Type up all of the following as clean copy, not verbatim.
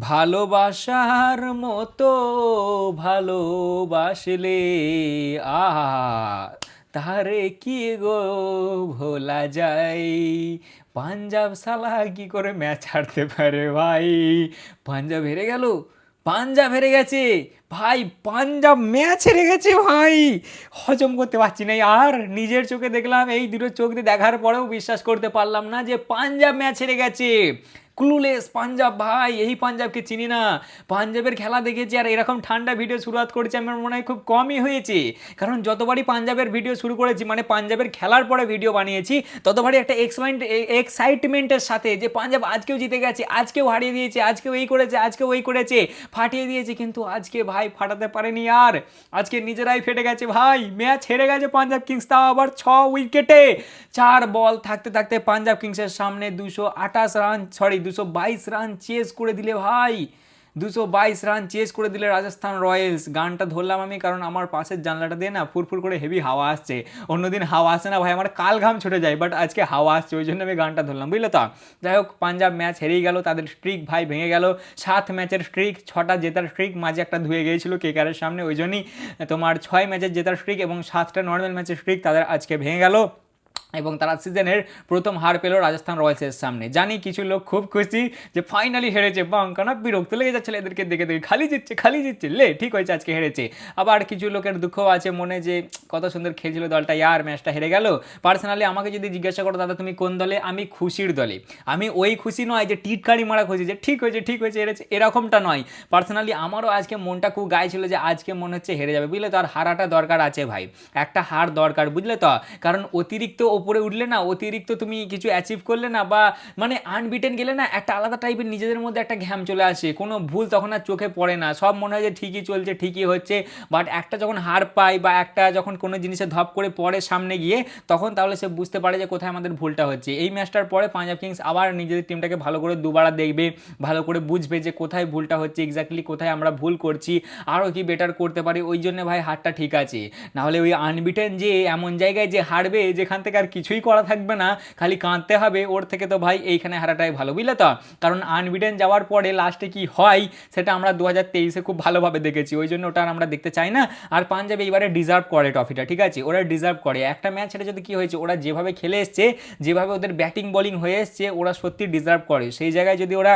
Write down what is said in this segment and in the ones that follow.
ভালোবাসার মতো ভালোবাসলে আহা তারে কি গো ভোলা যায়। পাঞ্জাব সালা কি করে ম্যাচ হারতে পারে ভাই। পাঞ্জাব হেরে গেল, পাঞ্জাব হেরে গেছে ভাই, পাঞ্জাব ম্যাচ হেরে গেছে ভাই। হজম করতে পারছি না আর, নিজের চোখে দেখলাম, এই দুটো চোখ দিয়ে দেখার পরেও বিশ্বাস করতে পারলাম না যে পাঞ্জাব ম্যাচ হেরে গেছে। ক্লুলেস পাঞ্জাব ভাই, এই পাঞ্জাবকে চিনি না। পাঞ্জাবের খেলা দেখেছি আর এরকম ঠান্ডা ভিডিও শুরুয়াত করেছে আমার মনে হয় খুব কমই হয়েছে। কারণ যতবারই পাঞ্জাবের ভিডিও শুরু করেছি, মানে পাঞ্জাবের খেলার পরে ভিডিও বানিয়েছি, ততবারই একটা এক্সাইটমেন্টের সাথে যে পাঞ্জাব আজকেও জিতে গেছে, আজকেও হারিয়ে দিয়েছে, আজকেও এই করেছে, আজকেও ওই করেছে, ফাটিয়ে দিয়েছে। কিন্তু আজকে ভাই ফাটাতে পারেনি আর, আজকে নিজেরাই ফেটে গেছে ভাই। ম্যাচ হেরে গেছে পাঞ্জাব কিংস, তাও আবার 6 উইকেটে। 4 বল থাকতে থাকতে পাঞ্জাব কিংসের সামনে 222 রান চেস করে দিলে ভাই, 222 রান চেস করে দিলে রাজস্থান রয়্যালস। গানটা ধরলাম আমি কারণ আমার পাশের জানলাটা দিয়ে না ফুরফুর করে হেভি হাওয়া আসছে। অন্যদিন হাওয়া আসে না ভাই, আমার কাল ঘাম ছুটে যায়, বাট আজকে হাওয়া আসছে, ওই জন্য আমি গানটা ধরলাম, বুঝলে তো। যাই হোক, পাঞ্জাব ম্যাচ হেরেই গেল, তাদের স্ট্রিক ভাই ভেঙে গেল। 7 ম্যাচের স্ট্রিক, 6টা জেতার স্ট্রিক, মাঝে একটা ধুয়ে গিয়েছিল কেকারের সামনে, ওই জন্যই তোমার 6 ম্যাচের জেতার স্ট্রিক এবং 7টা নর্মাল ম্যাচের স্ট্রিক তাদের আজকে ভেঙে গেল। এবং তারা সিজনের প্রথম হার পেল রাজস্থান রয়্যালসের সামনে। জানি কিছু লোক খুব খুশি যে ফাইনালি হেরেছে, বাঙ্কানা বিরক্ত লেগে যাচ্ছিল এদেরকে দেখে দেখে, খালি জিতছে খালি জিতছে, লে ঠিক হয়েছে আজকে হেরেছে। আবার কিছু লোকের দুঃখ আছে মনে যে কত সুন্দর খেলছিল দলটা, ইয়ার ম্যাচটা হেরে গেল। পার্সোনালি আমাকে যদি জিজ্ঞাসা করো দাদা তুমি কোন দলে, আমি খুশির দলে। আমি ওই খুশি নয় যে টিটকারি মারা খুশি যে ঠিক হয়েছে ঠিক হয়েছে হেরেছে, এরকমটা নয়। পার্সোনালি আমারও আজকে মনটা খুব গায়ে ছিল যে আজকে মনে হচ্ছে হেরে যাবে, বুঝলে তো। আর হারাটা দরকার আছে ভাই, একটা হার দরকার, বুঝলে তো। কারণ অতিরিক্ত ওপরে উঠলে না, অতিরিক্ত তুমি কিছু অ্যাচিভ করলে না, বা মানে আনবিটেন গেলে না, একটা আলাদা টাইপের নিজেদের মধ্যে একটা ঘ্যাম চলে আসে, কোনো ভুল তখন আর চোখে পড়ে না, সব মনে হয় যে ঠিকই চলছে ঠিকই হচ্ছে। বাট একটা যখন হার পায় বা একটা যখন কোনো জিনিসে ধপ করে পড়ে সামনে গিয়ে, তখন তাহলে সে বুঝতে পারে যে কোথায় আমাদের ভুলটা হচ্ছে। এই ম্যাচটার পরে পাঞ্জাব কিংস আবার নিজেদের টিমটাকে ভালো করে দুবার দেখবে, ভালো করে বুঝবে যে কোথায় ভুলটা হচ্ছে, এক্স্যাক্টলি কোথায় আমরা ভুল করছি, আরও কি বেটার করতে পারি। ওই জন্য ভাই হারটা ঠিক আছে, নাহলে ওই আনবিটেন যে এমন জায়গায় যে হারবে যেখান থেকে আর কিছুই করা থাকবে না, খালি কাঁদতে হবে, ওর থেকে তো ভাই এইখানে হারাটাই ভালো, বুঝলে তো। কারণ আনবিটেন যাওয়ার পরে লাস্টে কি হয় সেটা আমরা 2023-এ খুব ভালোভাবে দেখেছি, ওই জন্য ওটা আমরা দেখতে চাই না। আর পাঞ্জাব এইবারে ডিজার্ভ করে ট্রফিটা, ঠিক আছে, ওরা ডিজার্ভ করে। একটা ম্যাচ সেটা যদি কি হয়েছে, ওরা যেভাবে খেলে এসছে, যেভাবে ওদের ব্যাটিং বোলিং হয়ে এসছে, ওরা সত্যি ডিজার্ভ করে। সেই জায়গায় যদি ওরা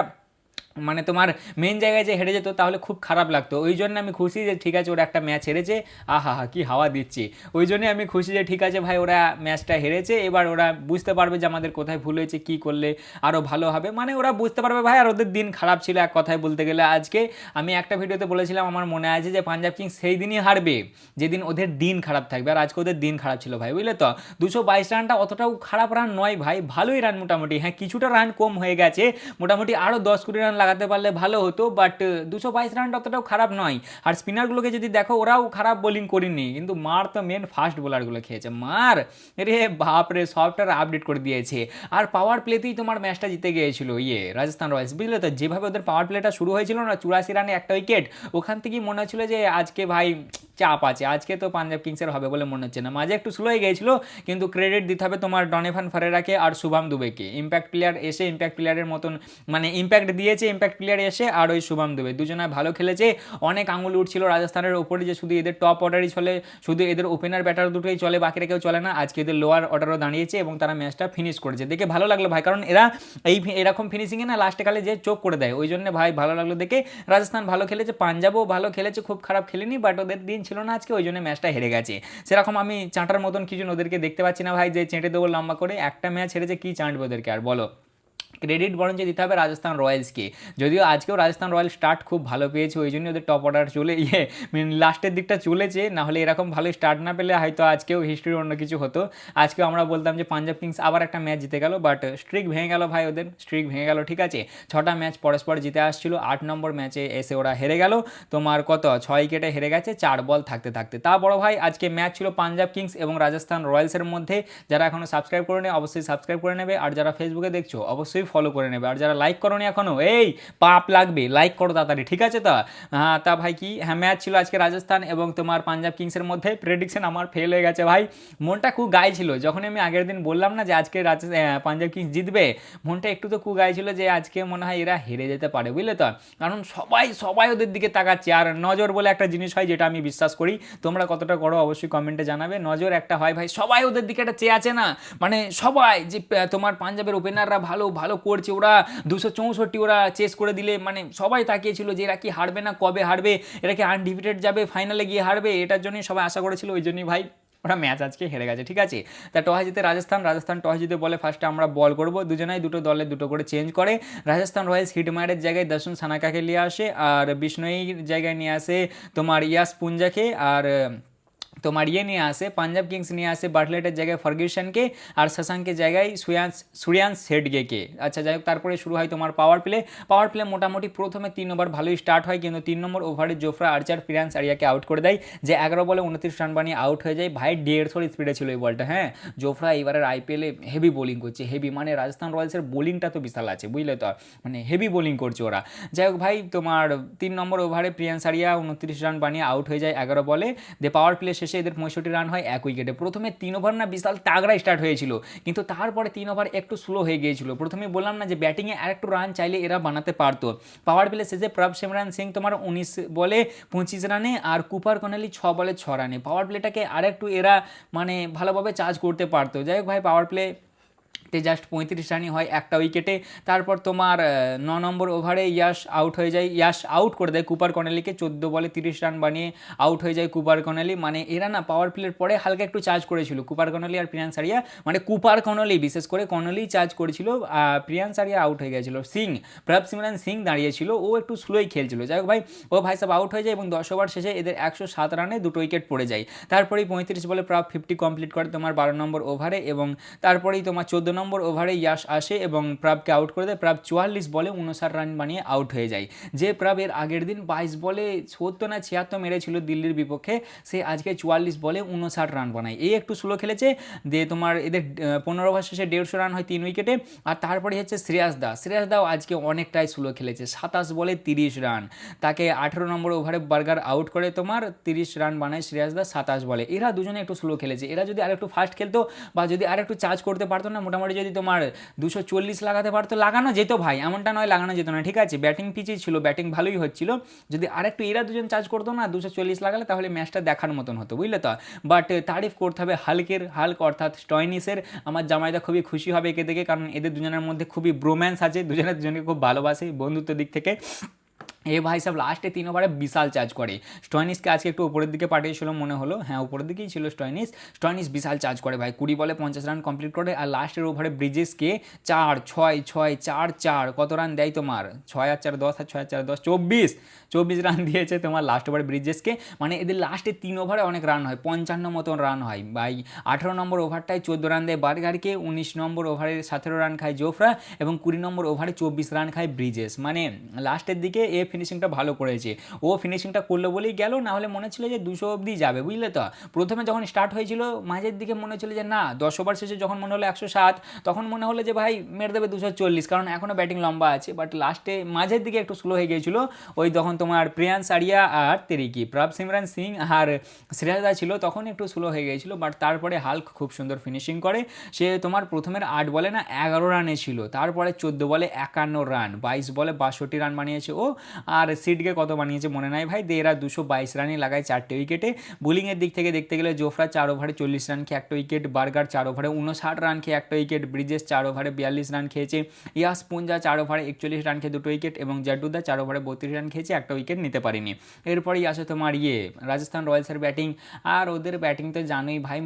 মানে তোমার মেন জায়গায় যে হেরে যেত তাহলে খুব খারাপ লাগতো। ওই জন্য আমি খুশি যে ঠিক আছে ওরা একটা ম্যাচ হেরেছে, আহা হা কি হাওয়া দিচ্ছে। ওই জন্যই আমি খুশি যে ঠিক আছে ভাই ওরা ম্যাচটা হেরেছে, এবার ওরা বুঝতে পারবে যে আমাদের কোথায় ভুল হয়েছে, কী করলে আরও ভালো হবে, মানে ওরা বুঝতে পারবে ভাই। আর ওদের দিন খারাপ ছিল এক কথায় বলতে গেলে। আজকে আমি একটা ভিডিওতে বলেছিলাম, আমার মনে আছে, যে পাঞ্জাব কিংস সেই দিনই হারবে যেদিন ওদের দিন খারাপ থাকবে, আর আজকে ওদের দিন খারাপ ছিল ভাই, বুঝলে তো। 222 রানটা অতটাও খারাপ রান নয় ভাই, ভালোই রান মোটামুটি। হ্যাঁ, কিছুটা রান কম হয়ে গেছে, মোটামুটি আরও 10-20 রান লাগাতে পারলে ভালো হতো, বাট 222 রানটা অতটাও খারাপ নয়। আর স্পিনারগুলোকে যদি দেখো, ওরাও খারাপ বোলিং করেনি, কিন্তু মার তো মেন ফাস্ট বোলারগুলো খেয়েছে মার, রে বাপ রে, সফটওয়্যার আপডেট করে দিয়েছে। আর পাওয়ার প্লেতেই তোমার ম্যাচটা জিতে গিয়েছিল রাজস্থান রয়্যালস, বুঝলে তো। যেভাবে ওদের পাওয়ার প্লেটা শুরু হয়েছিল না, 84 রানে একটা উইকেট, ওখান থেকেই মনে হচ্ছিল যে আজকে ভাই চাপ আছে, আজকে তো পাঞ্জাব কিংসের হবে বলে মনে হচ্ছে না। মাঝে একটু স্লো হয়ে গিয়েছিল, কিন্তু ক্রেডিট দিতে হবে তোমার ডনেভান ফারেরাকে আর শুভম দুবেকে। ইম্প্যাক্ট প্লেয়ার এসে ইম্প্যাক্ট প্লেয়ারের মতন মানে ইম্প্যাক্ট দিয়েছে, ইম্প্যাক্ট প্লেয়ার এসে আর ওই শুভম দুবে দুজনে ভালো খেলেছে। অনেক আঙুল উঠছিল রাজস্থানের ওপরে যে শুধু এদের টপ অর্ডারই চলে, শুধু এদের ওপেনার ব্যাটার দুটোই চলে, বাকিরা কেউ চলে না। আজকে এদের লোয়ার অর্ডারও দাঁড়িয়েছে এবং তারা ম্যাচটা ফিনিশ করেছে, দেখে ভালো লাগলো ভাই। কারণ এরা এরকম ফিনিশিংয়ে না লাস্টে কালে যে চোখ করে দেয়, ওই জন্য ভাই ভালো লাগলো দেখে। রাজস্থান ভালো খেলেছে, পাঞ্জাবও ভালো খেলেছে, খুব খারাপ খেলেনি, বাট ওদের দিন ছিল না আজকে, ওই জন্য ম্যাচটা হেরে গেছে। সেরকম আমি চাঁটার মতন কিছু ওদেরকে দেখতে পাচ্ছি না ভাই, যে চেঁটে দেবো লম্বা করে। একটা ম্যাচ হেরেছে, কি চাঁটবে ওদেরকে আর, বলো। ক্রেডিট বরঞ্চ দিতে হবে রাজস্থান রয়্যালসকে। যদিও আজকেও রাজস্থান রয়্যালস স্টার্ট খুব ভালো পেয়েছে, ওই জন্য ওদের টপ অর্ডার চলে লাস্টের দিকটা চলেছে, না হলে এরকম ভালো স্টার্ট না পেলে হয়তো আজকেও হিস্ট্রির অন্য কিছু হতো। আজকেও আমরা বলতাম যে পাঞ্জাব কিংস আবার একটা ম্যাচ জিতে গেল, বাট স্ট্রিক ভেঙে গেল ভাই, ওদের স্ট্রিক ভেঙে গেল, ঠিক আছে। 6টা ম্যাচ পরস্পর জিতে আসছিল, 8 নম্বর ম্যাচে এসে ওরা হেরে গেল তোমার কত 6 উইকেটে হেরে গেছে 4 বল থাকতে থাকতে। তা বড় ভাই আজকে ম্যাচ ছিল পাঞ্জাব কিংস এবং রাজস্থান রয়্যালসের মধ্যে। যারা এখনও সাবস্ক্রাইব করে নেয় অবশ্যই সাবস্ক্রাইব করে নেবে, আর যারা ফেসবুকে দেখছো অবশ্যই ফলো করে নেবে, আর যারা লাইক করোনি এখনো, এই পাপ লাগবে, লাইক করো তাড়াতাড়ি, ঠিক আছে? তা হ্যাঁ, তা ভাই কি, হ্যাঁ ম্যাচ ছিল আজকে রাজস্থান এবং তোমার পাঞ্জাব কিংসের মধ্যে। প্রেডিকশন আমার ফেল হয়ে গেছে ভাই, মনটা খুব গায়ে ছিল যখন আমি আগের দিন বললাম না যে আজকে পাঞ্জাব কিংস জিতবে, মনটা একটু তো খুব গায়ে ছিল যে আজকে মনে হয় এরা হেরে যেতে পারে, বুঝলে তো? কারণ সবাই সবাই ওদের দিকে তাকাচ্ছে, আর নজর বলে একটা জিনিস হয় যেটা আমি বিশ্বাস করি, তোমরা কতটা করো অবশ্যই কমেন্টে জানাবে। নজর একটা হয় ভাই, সবাই ওদের দিকে একটা চেয়ে আছে না, মানে সবাই যে তোমার পাঞ্জাবের ওপেনাররা ভালো ভালো করছে, ওরা 264 ওরা চেস করে দিলে, মানে সবাই তাকিয়েছিল যে এরা কি হারবে না, কবে হারবে, এরা কি আনডিফিটেড যাবে, ফাইনালে গিয়ে হারবে, এটার জন্যই সবাই আশা করেছিল, ওই জন্যই ভাই ওরা ম্যাচ আজকে হেরে গেছে, ঠিক আছে? তা টস জিতে রাজস্থান টস জিতে বলে ফার্স্টে আমরা বল করব, দুজনেই দুটো দলে দুটো করে চেঞ্জ করে। রাজস্থান রয়্যালস হিটমায়ারের জায়গায় দর্শন সানাকাকে নিয়ে আসে, আর বিষ্ণুইর জায়গায় নিয়ে আসে তোমার ইয়াস পুঞ্জাকে, আর তোমার ইয়ে নিয়ে আসে পাঞ্জাব কিংস নিয়ে আসে বাটলেটের জায়গায় ফার্গুসনকে, আর শশাঙ্কের জায়গায় সুরিয়ান শেডগেকে। আচ্ছা যাই হোক, তারপরে শুরু হয় তোমার পাওয়ার প্লে মোটামুটি প্রথমে 3 ওভার ভালোই স্টার্ট হয়, কিন্তু 3 নম্বর ওভারে জোফরা আর্চার ফিরান্স আরিয়াকে আউট করে দেয়, যে 11 বলে 29 রান বানিয়ে আউট হয়ে যায়। ভাই 150 স্পিডে ছিল এই বলটা। হ্যাঁ, জোফরা এবারের আইপিএলে হেভি বোলিং করছে, হেভি, মানে রাজস্থান রয়্যালসের বোলিংটা তো বিশাল আছে, বুঝলে তো, মানে হেভি বোলিং করছে ওরা। যাই হোক ভাই, তোমার 3 নম্বর ওভারে প্রিয়ান্স আরিয়া 29 রান বানিয়ে আউট হয়ে যায় 11 বলে। পাওয়ার প্লে শেষে এদের 65 রান হয় 1 উইকেটে। প্রথমে 3 ওভার না বিশাল তাগড়া স্টার্ট হয়েছিল, কিন্তু তারপরে 3 ওভার একটু স্লো হয়ে গিয়েছিল। প্রথমেই বললাম না যে ব্যাটিংয়ে আরেকটু রান চাইলে এরা বানাতে পারতো। পাওয়ার প্লে শেষে প্রভসিমরন সিং তোমার 19 বলে 25 রানে, আর কুপার কনেলি 6 বলে 6 রানে। পাওয়ার প্লেটাকে আরেকটু এরা মানে ভালোভাবে চার্জ করতে পারতো। যাই হোক ভাই, পাওয়ার প্লে জাস্ট 35 রানই হয় একটা উইকেটে। তারপর তোমার 9 নম্বর ওভারে ইয়াশ আউট হয়ে যায়, ইয়াশ আউট করে দেয় কুপার কনেলিকে, 14 বলে 30 রান বানিয়ে আউট হয়ে যায় কুপার কনেলি। মানে এরা না পাওয়ার প্লের পরে হালকা একটু চার্জ করেছিল কুপার কনেলি আর প্রিয়ান্স আরিয়া, মানে কুপার কনেলি বিশেষ করে কনেলি চার্জ করেছিল, প্রিয়ান্স আরিয়া আউট হয়ে গেছিল। প্রভসিমরন সিং দাঁড়িয়েছিল, ও একটু স্লোই খেলছিল। যাই হোক ভাই, ও ভাই সব আউট হয়ে যায় এবং 10 ওভার শেষে এদের 107 রানে 2 উইকেট পড়ে যায়। তারপরেই 35 বলে প্রায় 50 কমপ্লিট করে তোমার 12 নম্বর ওভারে, এবং তারপরেই তোমার 14 নম্বর ওভারে ইয়াশ আসে এবং প্রাবকে আউট করে দেয়। প্রাব 44 বলে 59 রান বানিয়ে আউট হয়ে যায়। যে প্রাব এর আগের দিন 22 বলে 70 না 76 মেরেছিল দিল্লির বিপক্ষে, সে আজকে 44 বলে 59 রান বানায়। এই একটু স্লো খেলেছে, দিয়ে তোমার এদের 15 ওভার শেষে 150 রান হয় 3 উইকেটে। আর তারপরে হচ্ছে শ্রেয়াস দাও আজকে অনেকটাই স্লো খেলেছে, 27 বলে 30 রান, তাকে 18 নম্বর ওভারে বার্গার আউট করে তোমার 30 রান বানায় শ্রেয়াস দা 27 বলে। এরা দুজনে একটু স্লো খেলেছে, এরা যদি আরেকটু ফাস্ট খেলতো বা যদি আরেকটু চার্জ করতে পারতো না, মোটামুটি যদি তোমার 240 লাগাতে পারতো, লাগানো যেত ভাই, এমনটা নয় লাগানো যেত না, ঠিক আছে? ব্যাটিং পিচই ছিল, ব্যাটিং ভালোই হচ্ছিল, যদি আরেকটু এরা দুজন চার্জ করতো না 240 লাগালে, তাহলে ম্যাচটা দেখার মতন হতো, বুঝলে তো? বাট তারিফ করতে হবে হাল্ক অর্থাৎ স্টয়নিসের। আমার জামাইদা খুবই খুশি হবে একে দেখে, কারণ এদের দুজনের মধ্যে খুবই ব্রোম্যান্স আছে, দুজনকে খুব ভালোবাসে বন্ধুত্ব দিক থেকে। এ ভাই সব লাস্টে 3 ওভারে বিশাল চার্জ করে। স্টয়নিসকে আজকে একটু উপরের দিকে পাঠিয়েছিল মনে হলো, হ্যাঁ উপরের দিকেই ছিল স্টয়নিস বিশাল চার্জ করে ভাই, 20 বলে 50 রান কমপ্লিট করে। আর লাস্টের ওভারে ব্রিজেসকে 4-6-6-4-4 কত রান দেয় তোমার, 6 আর 4 10 আর 6 আর 4 10 24 রান দিয়েছে তোমার লাস্ট ওভারে ব্রিজেসকে। মানে এদের লাস্টে 3 ওভারে অনেক রান হয়, 55 মতন রান হয় ভাই। 18 নম্বর ওভারটায় 14 রান দেয় বার্গারকে, 19 নম্বর ওভারে 17 রান খায় জোফরা, এবং 20 নম্বর ওভারে 24 রান খায় ব্রিজেস। মানে লাস্টের দিকে এ ফিনিশিংটা ভালো করেছে, ও ফিনিশিংটা করলো বলেই গেল, না হলে মনে ছিল যে 200 অবধি যাবে, বুঝলে তো? প্রথমে যখন স্টার্ট হয়েছিল মাঝের দিকে মনে হচ্ছিল যে না, 10 ওভার শেষে যখন মনে হলো 107, তখন মনে হলো যে ভাই মেরে দেবে 240, কারণ এখনও ব্যাটিং লম্বা আছে। বাট লাস্টে মাঝের দিকে একটু স্লো হয়ে গিয়েছিল, ওই তখন তোমার প্রিয়ান্স আরিয়া আর তেরিকি প্রভসিমরন সিং আর শ্রেয়াস দা ছিল, তখন একটু স্লো হয়ে গিয়েছিল। বাট তারপরে হাল্ক খুব সুন্দর ফিনিশিং করে, সে তোমার প্রথমের 8 বলে না 11 রানে ছিল, তারপরে 14 বলে 51 রান, 22 বলে 62 রান বানিয়েছে ও। আর সিডকে কত বানিয়েছে মনে নাই ভাই, এরা 222 রানই লাগায় 4টে উইকেটে। বোলিংয়ের দিক থেকে দেখতে গেলে জোফরা 4 ওভারে 40 রান খেয়ে 1 উইকেট, বার্গার 4 ওভারে 59 রান খেয়ে 1 উইকেট, ব্রিজেস 4 ওভারে 42 রান খেয়েছে, ইয়াস পুঞ্জা 4 ওভারে 41 রান খেয়ে 2 উইকেট, এবং জাড্ডুদা 4 ওভারে 32 রান খেয়েছে, 1 উইকেট নিতে পারেনি। এরপরেই আসে তোমার রাজস্থান রয়্যালসের ব্যাটিং, আর ওদের ব্যাটিং তো জানোই ভাই,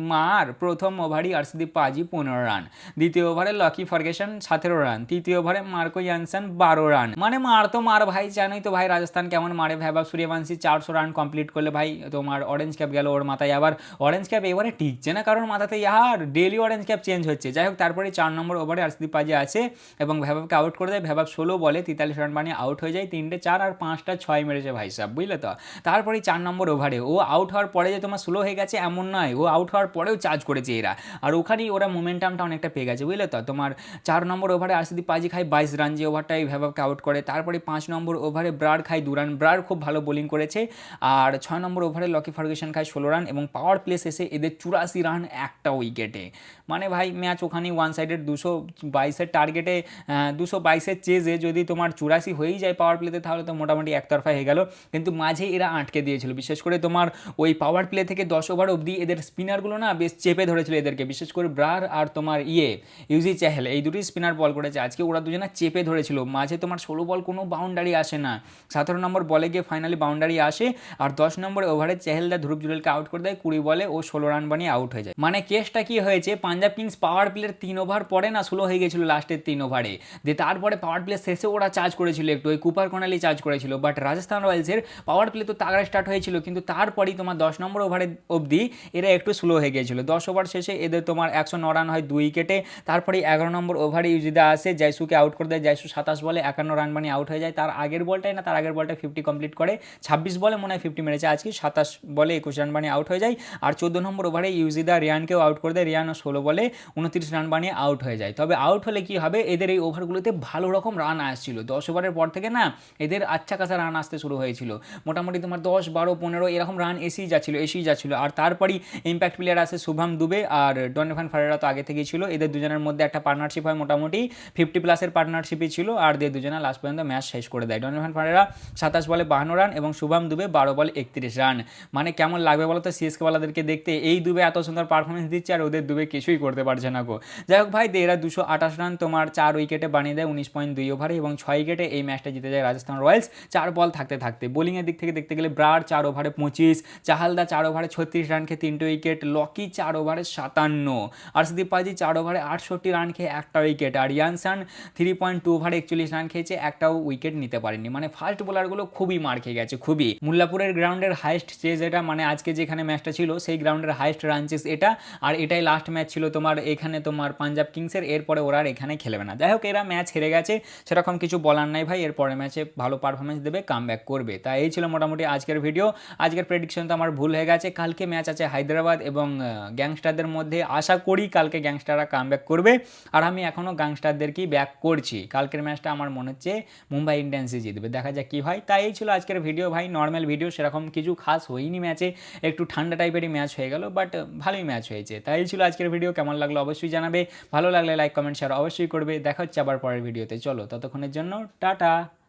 প্রথম ওভারই আরশদীপ পাজি 15 রান, দ্বিতীয় ওভারে লকি ফার্গুসন 17 রান, তৃতীয় ওভারে মার্কো ইয়ানসন 12 রান। মানে মার তো মার ভাই, জানোই তো ভাই রাজস্থান কেমন মারে ভৈভব সূর্যবংশী 400 রান কমপ্লিট করলে ভাই তোমার অরেঞ্জ ক্যাপ গেল ওর মাথায়। আবার অরেঞ্জ ক্যাপ এবারে টিকছে না কারণ মাথাতে ইয়ার ডেলি অরেঞ্জ ক্যাপ চেঞ্জ হচ্ছে। যাই হোক তারপরে 4 নম্বর ওভারে আরশদীপ পাজি আছে এবং ভৈভবকে আউট করে দেয়। ভৈভব 16 বলে 43 রান বানিয়ে আউট হয়ে যায়। 3টে 4 আর 5টা 6 মেরেছে ভাই সাহেব, বুঝলে তো। তারপরে 4 নম্বর ওভারে ও আউট হওয়ার পরে যে তোমার স্লো হয়ে গেছে এমন নয়, ও আউট হওয়ার পরেও চার্জ করেছে এরা, আর ওখানেই ওরা মোমেন্টামটা অনেকটা পেয়ে গেছে, বুঝলে তো। তোমার 4 নম্বর ওভারে আরশদীপ পাজি খায় 22 রান, যে ওভারটাই ভৈভবকে আউট করে। তারপরে 5 নম্বর ওভারে ব্রার খায় 2 রান, ব্রার খুব ভালো বোলিং করেছে। আর 6 নম্বর ওভারে লকি ফার্গুসন খায় 16 রান এবং পাওয়ার প্লে শেষে এদের 84 রান একটা উইকেটে। মানে ভাই ম্যাচ ওখানেই ওয়ান সাইডের 222-এর টার্গেটে 222-এর চেজে যদি তোমার 84 হয়েই যায় পাওয়ার প্লেতে তাহলে তো মোটামুটি একতরফা হয়ে গেল। কিন্তু মাঝে এরা আটকে দিয়েছিল, বিশেষ করে তোমার ওই পাওয়ার প্লে থেকে 10 ওভার অবধি এদের স্পিনারগুলো না বেশ চেপে ধরেছিল এদেরকে, বিশেষ করে ব্রার আর তোমার ইউজি চাহেল, এই দুটোই স্পিনার বল করেছে আজকে, ওরা দুজনা চেপে ধরেছিল। মাঝে তোমার 16 বল কোনো বাউন্ডারি আসে না, 17 নম্বর বলে গিয়ে ফাইনালি বাউন্ডারি আসে। আর 10 নম্বর ওভারে চাহেলদা ধ্রুব জুরেলকে আউট করে দেয় 20 বলে, ও 16 রান বানিয়ে আউট হয়ে যায়। মানে কেসটা কি হয়েছে, পাঞ্জাব কিংস পাওয়ার প্লের 3 ওভার পরে না স্লো হয়ে গেছিল লাস্টের 3 ওভারে, দিয়ে তারপরে পাওয়ার প্লে শেষে ওরা চার্জ করেছিল একটু, ওই কুপার কর্নালি চার্জ করেছিল। বাট রাজস্থান রয়্যালসের পাওয়ার প্লে তো তাগড়া স্টার্ট হয়েছিল, কিন্তু তারপরেই তোমার 10 নম্বর ওভারে অবধি এরা একটু স্লো হয়ে গিয়েছিল। 10 ওভার শেষে এদের তোমার 109 রান হয় 2 উইকেটে। তারপরে 11 নম্বর ওভারে ইউজিদা আসে, জয়সুকে আউট করে দেয়। জয়সু 27 বলে 51 রান বানিয়ে আউট হয়ে যায়। তার আগের বলটাই 50 কমপ্লিট করে, 26 বলে মনে হয় 50 মেরেছে আজকে, 27 বলে 21 রান বানিয়ে আউট হয়ে যায়। আর 14 নম্বর ওভারে ইউজিদা রিয়ানকেও আউট করে দেয়, রিয়ানও 16 বলে 29 রান বানিয়ে আউট হয়ে যায়। তবে আউট হলে কি হবে, এদের এই ওভারগুলোতে ভালো রকম রান আসছিল। 10 ওভারের পর থেকে না এদের আচ্ছা কাছা রান আসতে শুরু হয়েছিল, মোটামুটি তোমার 10, 12, 15 এরকম রান এসেই যাচ্ছিল। আর তারপরেই ইম্প্যাক্ট প্লেয়ার আসে শুভম দুবে আর ডনোভান ফারেরা তো আগে থেকেই ছিল। এদের দুজনের মধ্যে একটা পার্টনারশিপ হয়, মোটামুটি 50+ পার্টনারশিপই ছিল, আর দিয়ে দুজনা লাস্ট পর্যন্ত ম্যাচ শেষ করে দেয়। ডনোভান ফারেরা 27 বলে 52 রান এবং শুভম দুবে 12 বলে 31 রান। মানে কেমন লাগবে বলো তো সিএসকে ওয়ালাদেরকে দেখতে, এই দুবে এত সুন্দর পারফরমেন্স দিচ্ছে আর ওদের দুবে কিছুই করতে পারছে না গো। যাই হোক ভাই, এরা 228 রান তোমার 4 উইকেটে বানিয়ে দেয় 19.2 ওভারে এবং 6 উইকেটে এই ম্যাচটা জিতে যায় রাজস্থান রয়্যালস। 4 বল থাকতে বোলিংয়ের দিক থেকে দেখতে গেলে ব্রার 4 ওভারে 25, চাহালদা 4 ওভারে 36 রান খেয়ে 3টে উইকেট, লকি 4 ওভারে 57, আরশদীপ পাজি 4 ওভারে 68 রান খেয়ে একটা উইকেট, আর ইয়ানসান 3.2 ওভারে 41 রান খেয়েছে, একটাও উইকেট নিতে পারেনি। মানে ফাস্ট বোলারগুলো খুবই মার খেয়ে গেছে, খুবই। মুল্লাপুরের গ্রাউন্ডের হাইস্ট চেজ এটা, মানে আজকে যেখানে ম্যাচটা ছিল সেই গ্রাউন্ডের হাইস্ট রান চেজ এটা, আর এটাই লাস্ট ম্যাচ ছিল তোমার এখানে তোমার পাঞ্জাব কিংসের, এরপরে ওরা আর এখানে খেলবে না। যাই হোক এরা ম্যাচ হেরে গেছে, সেরকম কিছু বলার নাই ভাই, এরপরে ম্যাচে ভালো পারফরমেন্স দেবে, কামব্যাক করবে। তাই এই ছিল মোটামুটি আজকের ভিডিও। আজকের প্রেডিকশন তো আমার ভুল হয়ে গেছে, কালকে ম্যাচ আছে হায়দ্রাবাদ এবং গ্যাংস্টারদের মধ্যে, আশা করি কালকে গ্যাংস্টাররা কামব্যাক করবে, আর আমি এখনও গ্যাংস্টারদেরকেই ব্যাক করছি। কালকের ম্যাচটা আমার মনে হচ্ছে মুম্বাই ইন্ডিয়ান্সই জিতবে, দেখা যাক কী হয়। তাই এই ছিল আজকের ভিডিও ভাই, নর্মাল ভিডিও, সেরকম কিছু খাস হয়নি ম্যাচে, একটু ঠান্ডা টাইপেরই ম্যাচ হয়ে গেল, বাট ভালোই ম্যাচ হয়েছে। তাই এই ছিল আজকের ভিডিও, কেমন লাগলো অবশ্যই জানাবে, ভালো লাগলে লাইক কমেন্ট শেয়ার অবশ্যই করবে। দেখা হচ্ছে আবার পরের ভিডিওতে, চলো ততক্ষণের জন্য টাটা।